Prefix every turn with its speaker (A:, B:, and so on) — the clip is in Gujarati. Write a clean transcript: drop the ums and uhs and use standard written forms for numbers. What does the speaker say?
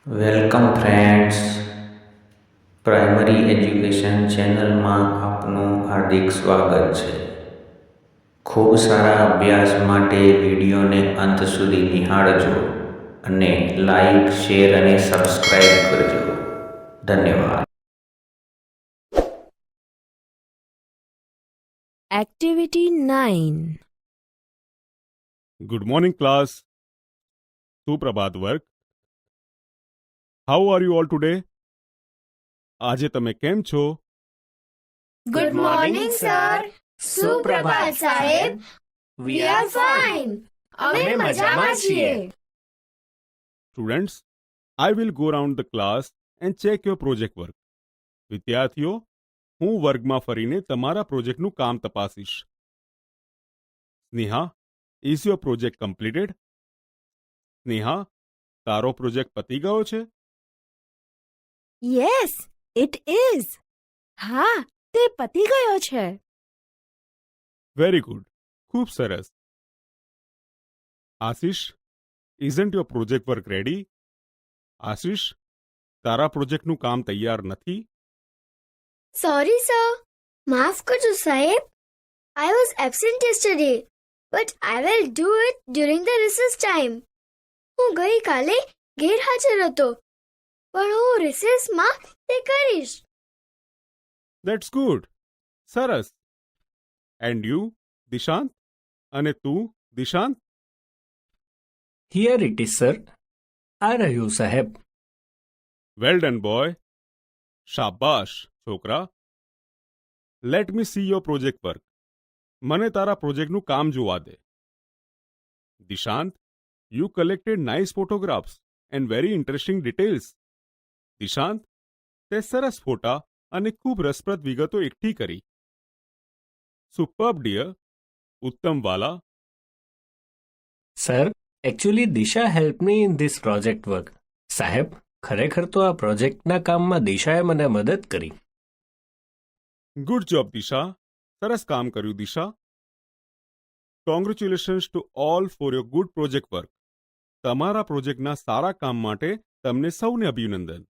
A: વેલકમ ફ્રેન્ડ્સ, પ્રાઇમરી એજ્યુકેશન ચેનલમાં આપનું હાર્દિક સ્વાગત છે. ખૂબ સારા અભ્યાસ માટે વિડીયોને અંત સુધી નિહાળજો અને લાઈક, શેર અને સબસ્ક્રાઇબ કરજો. ધન્યવાદ.
B: Activity 9.
C: Good morning, class. સુપ્રભાત વર્ગ. How are you all today? આજે તમે કેમ છો?
D: Good morning, sir. સુપ્રભાત સાહેબ. We are fine. અમે મજામાં છીએ.
C: Students, I will go around the class and check your project work. વિદ્યાર્થીઓ, હું વર્ગમાં ફરીને તમારા પ્રોજેક્ટનું કામ તપાસીશ. Sneha, is your project completed? Sneha, તારો પ્રોજેક્ટ પતી ગયો છે?
B: Yes, it is. હા, તે પતી ગયો છે.
C: વેરી ગુડ, ખૂબ સરસ. Ashish, isn't your project work ready? Ashish, તારા પ્રોજેક્ટનું કામ તૈયાર નથી?
D: Sorry, sir. માફ કરજો સાહેબ. I was absent yesterday, but I will do it during the recess time. હું ગઈકાલે ગેરહાજર હતો, પણ હું રિસેસમાં તે કરીશ.
C: That's good. સરસ. And you, Dishant? અને તું, Dishant?
E: Here it is, sir. આ રહ્યું સાહેબ.
C: Well done, boy. શાબાશ, છોકરા. Let me see your project work. મને તારા પ્રોજેક્ટનું કામ જોવા દે. Dishant, you collected nice photographs and very interesting details. Dishant, તે સરસ ફોટા અને ખૂબ રસપ્રદ વિગતો એકઠી કરી. Superb, dear. ઉત્તમ વાલા.
E: Sir, actually Disha helped me in this project work. સાહેબ, ખરેખર તો આ પ્રોજેક્ટના કામમાં દિશાએ મને મદદ કરી.
C: Good job, Disha. સરસ કામ કર્યું, Disha. Congratulations to all for your good project work. તમારા પ્રોજેક્ટના સારા કામ માટે તમને સૌને અભિનંદન.